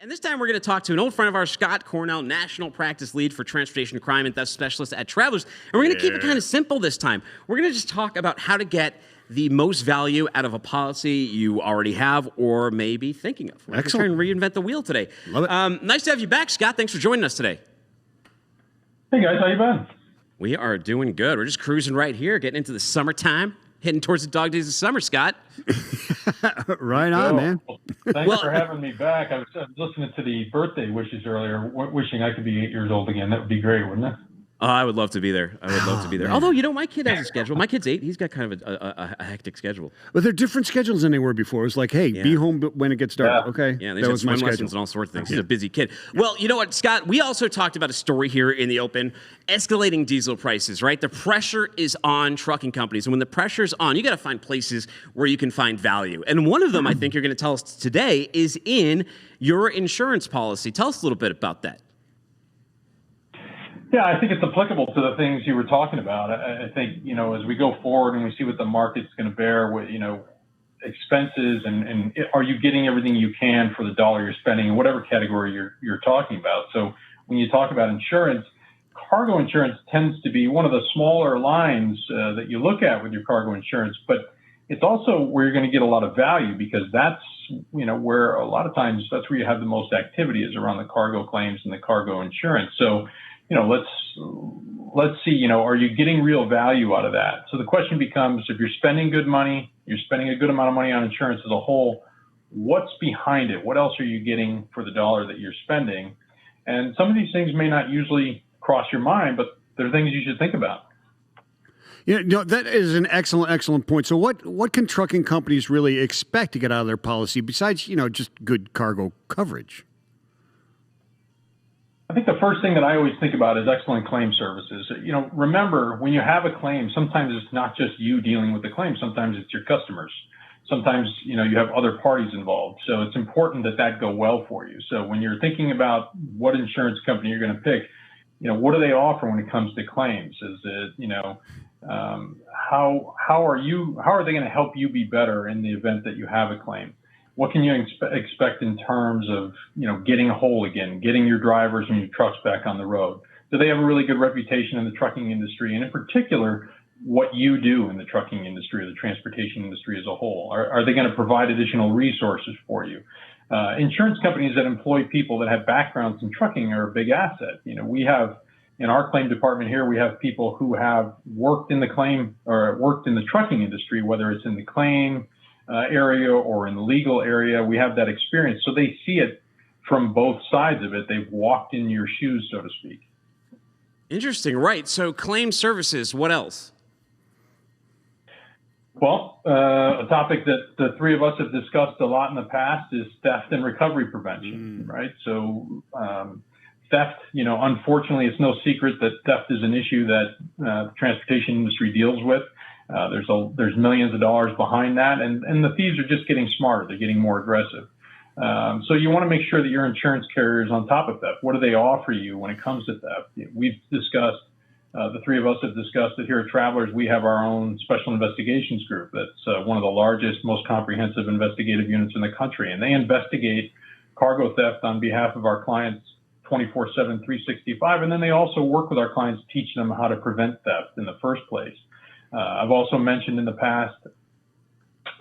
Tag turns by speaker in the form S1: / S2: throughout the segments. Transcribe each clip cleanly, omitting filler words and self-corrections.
S1: And this time we're going to talk to an old friend of ours, Scott Cornell, National Practice Lead for Transportation Crime and Theft Specialist at Travelers. And we're going to keep it kind of simple this time. We're going to just talk about how to get the most value out of a policy you already have or maybe thinking of. We're going to try and reinvent the wheel today.
S2: Love it.
S1: Nice to have you back, Scott. Thanks for joining us today.
S3: Hey, guys. How you been?
S1: We are doing good. We're just cruising right here, getting into the summertime, heading towards the dog days of summer, Scott.
S2: Right on, man.
S3: Thanks for having me back. I was listening to the birthday wishes earlier, wishing I could be 8 years old again. That would be great, wouldn't it?
S1: Oh, I would love to be there. I would love to be there.
S2: Man.
S1: Although, you know, my kid has a schedule. My kid's 8. He's got kind of a hectic schedule.
S2: But they're different schedules than they were before. It's like, hey, be home when it gets dark.
S3: Yeah.
S2: Okay.
S1: Yeah,
S2: that was my
S1: swim
S2: schedule.
S1: lessons and all sorts of things. He's a busy kid. Well, you know what, Scott? We also talked about a story here in the open, escalating diesel prices, right? The pressure is on trucking companies. And when the pressure's on, you got to find places where you can find value. And one of them, I think you're going to tell us today, is in your insurance policy. Tell us a little bit about that.
S3: Yeah, I think it's applicable to the things you were talking about. I think, you know, as we go forward and we see what the market's going to bear, what, you know, expenses and are you getting everything you can for the dollar you're spending in whatever category you're talking about. So when you talk about insurance, cargo insurance tends to be one of the smaller lines that you look at with your cargo insurance, but it's also where you're going to get a lot of value because that's, you know, where a lot of times that's where you have the most activity is around the cargo claims and the cargo insurance. So, you know, let's see, you know, are you getting real value out of that? So the question becomes, if you're spending good money, you're spending a good amount of money on insurance as a whole, what's behind it? What else are you getting for the dollar that you're spending? And some of these things may not usually cross your mind, but they're things you should think about.
S2: Yeah, no, that is an excellent point. So what can trucking companies really expect to get out of their policy besides, you know, just good cargo coverage?
S3: I think the first thing that I always think about is excellent claim services. You know, remember, when you have a claim, sometimes it's not just you dealing with the claim. Sometimes it's your customers. Sometimes, you know, you have other parties involved. So it's important that that go well for you. So when you're thinking about what insurance company you're going to pick, you know, what do they offer when it comes to claims? Is it, you know, how are they going to help you be better in the event that you have a claim? What can you expect in terms of, you know, getting whole again, getting your drivers and your trucks back on the road? Do they have a really good reputation in the trucking industry? And in particular, what you do in the trucking industry or the transportation industry as a whole? Are they going to provide additional resources for you? Insurance companies that employ people that have backgrounds in trucking are a big asset. You know, we have in our claim department here, we have people who have worked in the claim or worked in the trucking industry, whether it's in the claim area or in the legal area. We have that experience. So they see it from both sides of it. They've walked in your shoes, so to speak.
S1: Interesting. Right. So claim services, what else?
S3: Well, a topic that the three of us have discussed a lot in the past is theft and recovery prevention, right? So theft, you know, unfortunately, it's no secret that theft is an issue that the transportation industry deals with. There's millions of dollars behind that, and the thieves are just getting smarter. They're getting more aggressive. So you want to make sure that your insurance carrier is on top of theft. What do they offer you when it comes to theft? We've discussed, the three of us have discussed that here at Travelers, we have our own special investigations group. That's one of the largest, most comprehensive investigative units in the country, and they investigate cargo theft on behalf of our clients 24/7, 365, and then they also work with our clients, teach them how to prevent theft in the first place. I've also mentioned in the past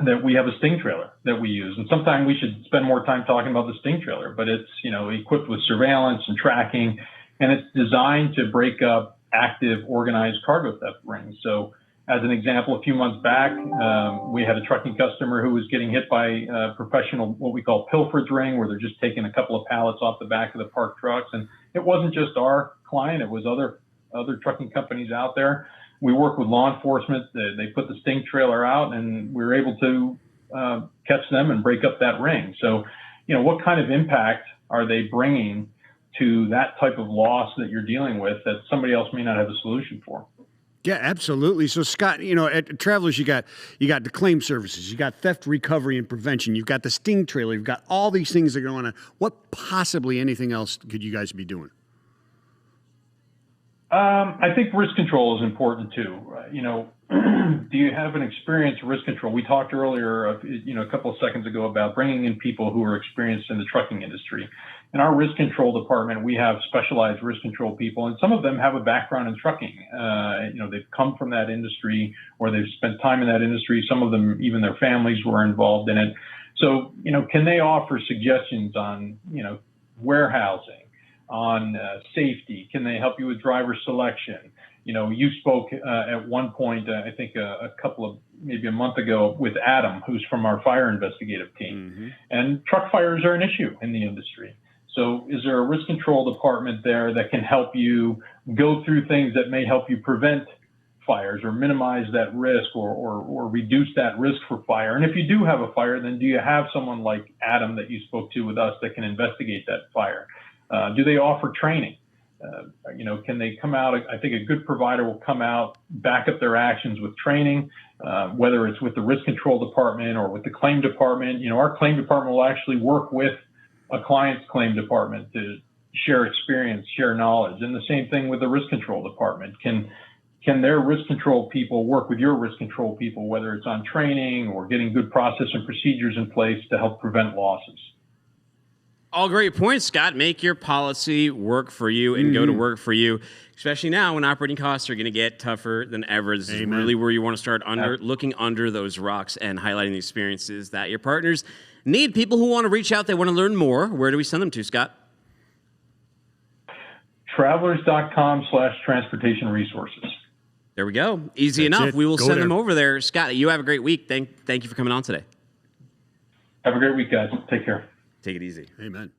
S3: that we have a sting trailer that we use, and sometime we should spend more time talking about the sting trailer, but it's, you know, equipped with surveillance and tracking, and it's designed to break up active organized cargo theft rings. So as an example, a few months back, we had a trucking customer who was getting hit by a professional, what we call pilferage ring, where they're just taking a couple of pallets off the back of the parked trucks. And it wasn't just our client, it was other trucking companies out there. We work with law enforcement. They put the sting trailer out, and we were able to catch them and break up that ring. So, you know, what kind of impact are they bringing to that type of loss that you're dealing with that somebody else may not have a solution for?
S2: Yeah, absolutely. So, Scott, you know, at Travelers, you got the claim services, you got theft recovery and prevention, you've got the sting trailer, you've got all these things that are going on. What possibly anything else could you guys be doing?
S3: I think risk control is important too. Do you have an experienced risk control? We talked earlier, a couple of seconds ago about bringing in people who are experienced in the trucking industry. In our risk control department, we have specialized risk control people, and some of them have a background in trucking. They've come from that industry or they've spent time in that industry. Some of them, even their families were involved in it. So, can they offer suggestions on, warehousing, on safety? Can they help you with driver selection? You spoke at one point, I think maybe a month ago, with Adam, who's from our fire investigative team. Mm-hmm. And truck fires are an issue in the industry. So is there a risk control department there that can help you go through things that may help you prevent fires or minimize that risk or reduce that risk for fire? And if you do have a fire, then do you have someone like Adam that you spoke to with us that can investigate that fire? Do they offer training? Can they come out? I think a good provider will come out, back up their actions with training, whether it's with the risk control department or with the claim department. Our claim department will actually work with a client's claim department to share experience, share knowledge. And the same thing with the risk control department. Can their risk control people work with your risk control people, whether it's on training or getting good process and procedures in place to help prevent losses?
S1: All great points, Scott. Make your policy work for you and go to work for you, especially now when operating costs are going to get tougher than ever. This is really where you want to start looking under those rocks and highlighting the experiences that your partners need. People who want to reach out, they want to learn more. Where do we send them to, Scott?
S3: Travelers.com/transportation resources.
S1: There we go. Easy enough. We will send them over there. Scott, you have a great week. Thank you for coming on today.
S3: Have a great week, guys. Take care.
S1: Take it easy.
S2: Amen.